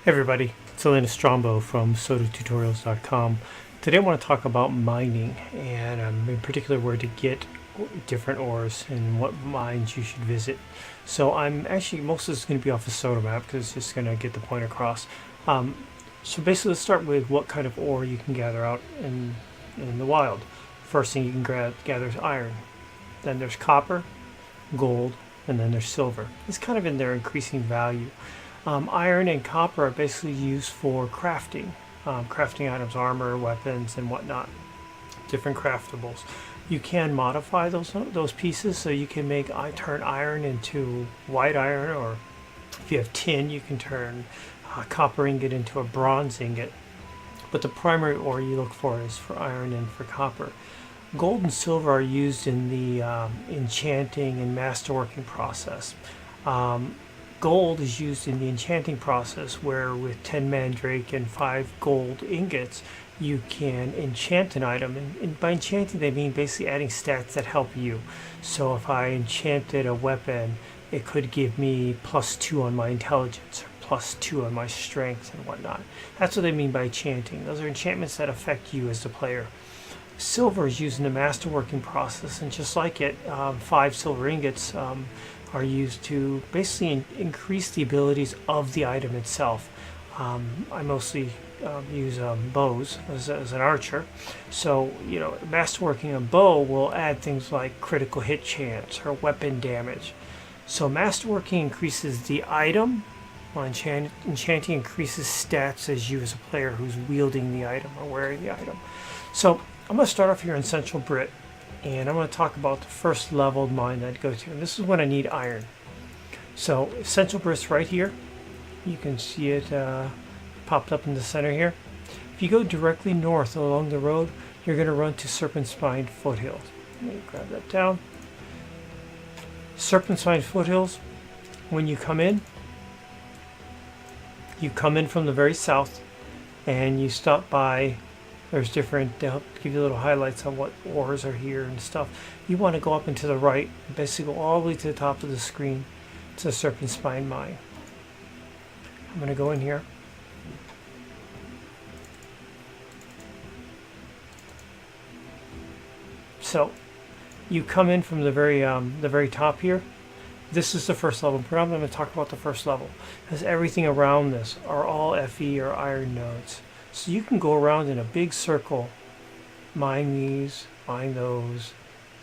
Hey everybody, it's Elena Strombo from sodaTutorials.com. Today I want to talk about mining and in particular where to get different ores and what mines you should visit. So I'm actually, most of this is going to be off the soda map because it's just going to get the point across. So basically let's start with what kind of ore you can gather out in the wild. First thing you can gather is iron. Then there's copper, gold, and then there's silver. It's kind of in their increasing value. Iron and copper are basically used for crafting, crafting items, armor, weapons, and whatnot. Different craftables. You can modify those pieces, so you can turn iron into white iron, or if you have tin, you can turn copper ingot into a bronze ingot. But the primary ore you look for is for iron and for copper. Gold and silver are used in the enchanting and masterworking process. Gold is used in the enchanting process, where with 10 mandrake and 5 gold ingots you can enchant an item, and by enchanting they mean basically adding stats that help you. So if I enchanted a weapon, it could give me +2 on my intelligence or +2 on my strength and whatnot. That's what they mean by enchanting. Those are enchantments that affect you as the player. Silver is used in the masterworking process, and just like it, 5 silver ingots are used to basically increase the abilities of the item itself. I mostly use bows as an archer, so masterworking a bow will add things like critical hit chance or weapon damage. So masterworking increases the item, while enchanting increases stats as you as a player who's wielding the item or wearing the item. So I'm going to start off here in Central Brit, and I'm going to talk about the first leveled mine that I'd go to, and this is when I need iron. So Central Brit's right here. You can see it popped up in the center here. If you go directly north along the road, you're going to run to Serpent Spine Foothills. Let me grab that down. Serpent Spine Foothills, when you come in from the very south, and you stop by. There's different, to help give you little highlights on what ores are here and stuff. You want to go up and to the right, basically go all the way to the top of the screen to the Serpent Spine Mine. I'm going to go in here. So you come in from the very top here. This is the first level. I'm going to talk about the first level, because everything around this are all Fe or iron nodes. So you can go around in a big circle, mine these, mine those,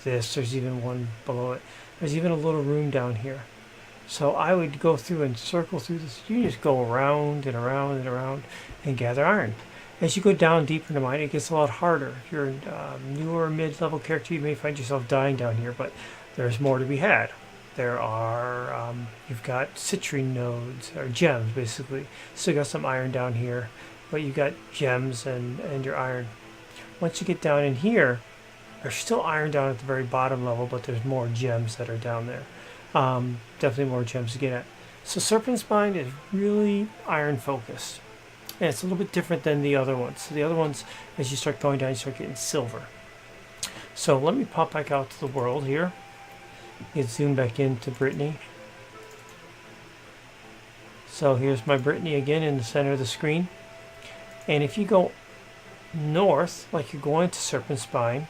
this, there's even one below it. There's even a little room down here. So I would go through and circle through this. You just go around and around and around and gather iron. As you go down deeper into mine, it gets a lot harder. If you're a newer mid-level character, you may find yourself dying down here, but there's more to be had. There are, you've got citrine nodes, or gems basically. Still got some iron down here. But you got gems and your iron. Once you get down in here, there's still iron down at the very bottom level, but there's more gems that are down there. Definitely more gems to get at. So Serpent Spine is really iron focused. And it's a little bit different than the other ones. So the other ones, as you start going down, you start getting silver. So let me pop back out to the world here. Get zoom back into Brittany. So here's my Brittany again in the center of the screen. And if you go north, like you're going to Serpent Spine,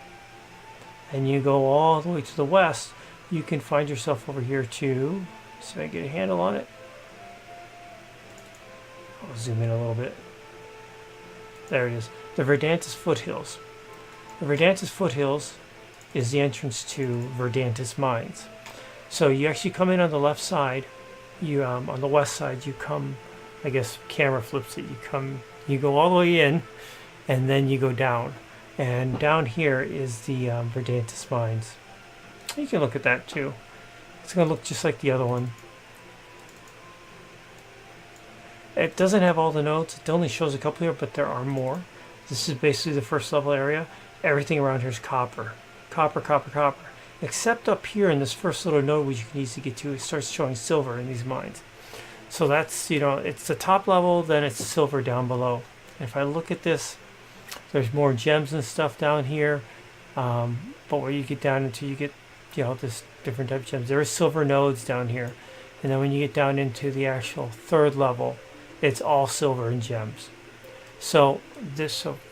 and you go all the way to the west, you can find yourself over here too. So I get a handle on it. I'll zoom in a little bit. There it is. The Verdantis Foothills. The Verdantis Foothills is the entrance to Verdantis Mines. So you actually come in on the left side. You on the west side, you come, I guess camera flips it, you go all the way in, and then you go down. And down here is the Verdantis Mines. You can look at that too. It's going to look just like the other one. It doesn't have all the nodes. It only shows a couple here, but there are more. This is basically the first level area. Everything around here is copper. Copper, copper, copper. Except up here in this first little node, which you can easily get to, it starts showing silver in these mines. So that's, it's the top level, then it's silver down below. If I look at this, there's more gems and stuff down here. But where you get down into, you get, this different type of gems. There is silver nodes down here. And then when you get down into the actual third level, it's all silver and gems. So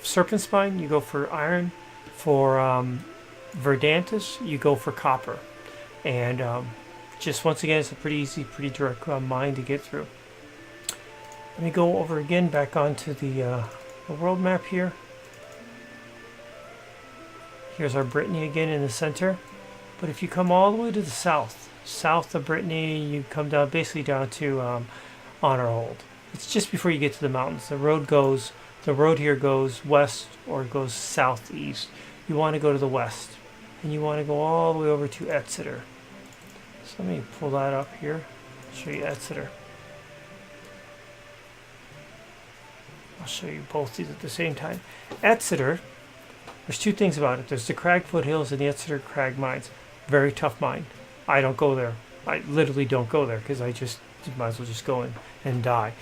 Serpent Spine, you go for iron. For Verdantis, you go for copper. And just once again, it's a pretty easy, pretty direct mine to get through. Let me go over again back onto the world map here. Here's our Brittany again in the center. But if you come all the way to the south of Brittany, you come down basically down to Honorhold. It's just before you get to the mountains. The road here goes west or goes southeast. You want to go to the west, and you want to go all the way over to Exeter. So let me pull that up here. Show you Exeter. I'll show you both these at the same time. Exeter, there's two things about it. There's the Crag Foothills and the Exeter Crag Mines. Very tough mine. I don't go there. I literally don't go there because I just might as well just go in and die.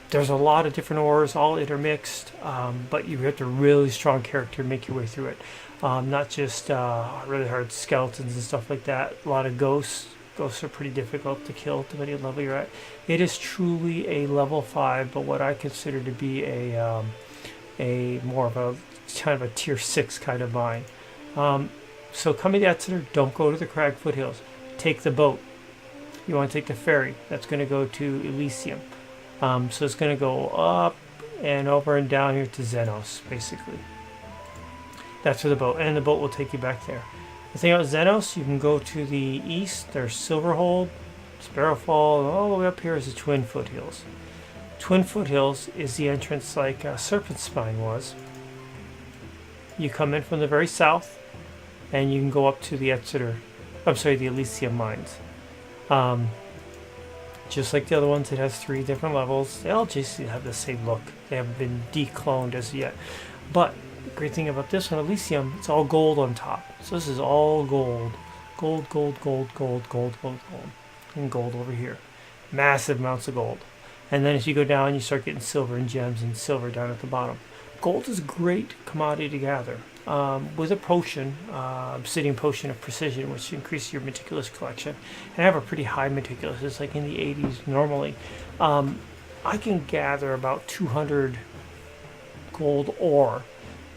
There's a lot of different ores, all intermixed, but you have to really strong character to make your way through it. Not just really hard skeletons and stuff like that. A lot of ghosts. Ghosts are pretty difficult to kill depending on the level you're at. It is truly a level 5, but what I consider to be a more of a kind of a tier 6 kind of mine. So coming to Exeter, don't go to the Crag Foothills. Take the boat. You want to take the ferry. That's going to go to Elysium. So it's going to go up and over and down here to Xenos, basically. That's for the boat, and the boat will take you back there. The thing about Xenos, you can go to the east. There's Silverhold, Sparrowfall, and all the way up here is the Twin Foothills. Twin Foothills is the entrance like Serpent Spine was. You come in from the very south, and you can go up to the the Elysium mines. Just like the other ones, it has 3 different levels. They all just have the same look. They haven't been decloned as yet. But the great thing about this one, Elysium, it's all gold on top. So this is all gold. Gold, gold, gold, gold, gold, gold, gold. And gold over here. Massive amounts of gold. And then as you go down, you start getting silver and gems and silver down at the bottom. Gold is a great commodity to gather. With a potion, Obsidian Potion of Precision, which increases your meticulous collection. And I have a pretty high meticulous. It's like in the 80s normally. I can gather about 200 gold ore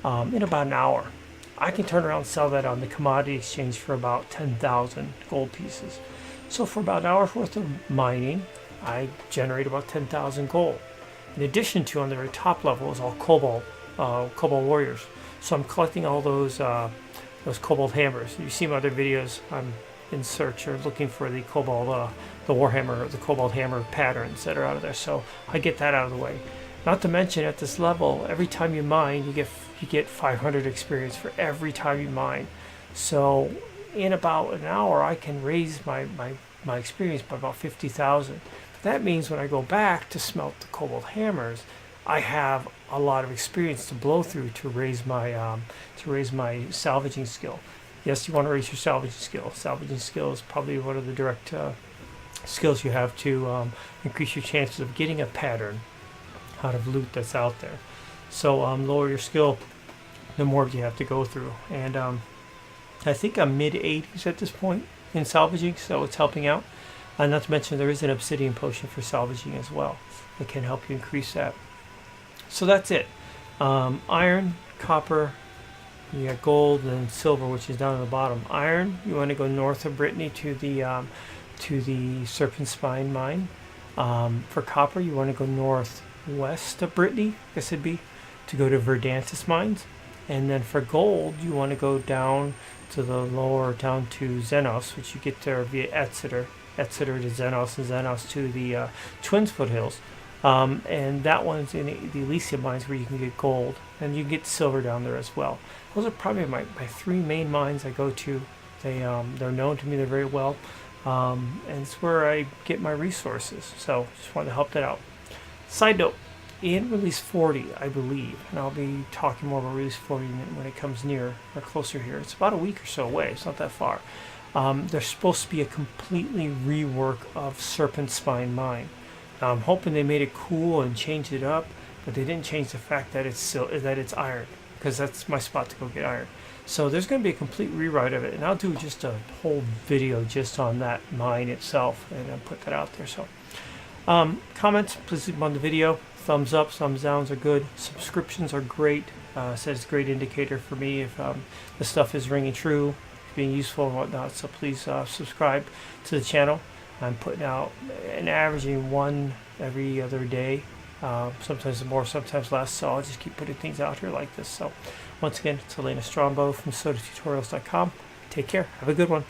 in about an hour. I can turn around and sell that on the commodity exchange for about 10,000 gold pieces. So for about an hour's worth of mining, I generate about 10,000 gold. In addition to, on the very top level, is all cobalt warriors. So I'm collecting all those cobalt hammers. You see my other videos. I'm in search or looking for the cobalt, the warhammer, or the cobalt hammer patterns that are out of there. So I get that out of the way. Not to mention, at this level, every time you mine, you get 500 experience for every time you mine. So in about an hour, I can raise my experience by about 50,000. That means when I go back to smelt the cobalt hammers, I have a lot of experience to blow through to raise my salvaging skill. Yes, you want to raise your salvaging skill. Salvaging skill is probably one of the direct skills you have to increase your chances of getting a pattern out of loot that's out there. So lower your skill, the more you have to go through. And I think I'm mid 80s at this point in salvaging, so it's helping out. And not to mention there is an obsidian potion for salvaging as well that can help you increase that. So that's it. Iron, copper, you got gold and silver, which is down at the bottom. Iron, you want to go north of Brittany to the Serpent Spine mine. For copper, you want to go northwest of Brittany, I guess it'd be, to go to Verdantis mines. And then for gold, you want to go down to the lower, down to Xenos, which you get there via Exeter to Xenos, and Xenos to the Twin Foothills. And that one's in the Elysium mines where you can get gold, and you can get silver down there as well. Those are probably my 3 main mines I go to. They're known to me, they're very well, and it's where I get my resources. So just wanted to help that out. Side note, in release 40, I believe, and I'll be talking more about release 40 when it comes near or closer here. It's about a week or so away. It's not that far. There's supposed to be a completely rework of Serpent Spine Mine. Now, I'm hoping they made it cool and changed it up, but they didn't change the fact that it's iron, because that's my spot to go get iron. So there's going to be a complete rewrite of it, and I'll do just a whole video just on that mine itself, and I'll put that out there. So Comments, please leave them on the video. Thumbs up, thumbs downs are good. Subscriptions are great. Said it's a great indicator for me if the stuff is ringing true, being useful and whatnot. So please subscribe to the channel. I'm putting out an averaging one every other day. Sometimes more, sometimes less. So I'll just keep putting things out here like this. So once again, it's Elena Strombo from SodaTutorials.com. Take care. Have a good one.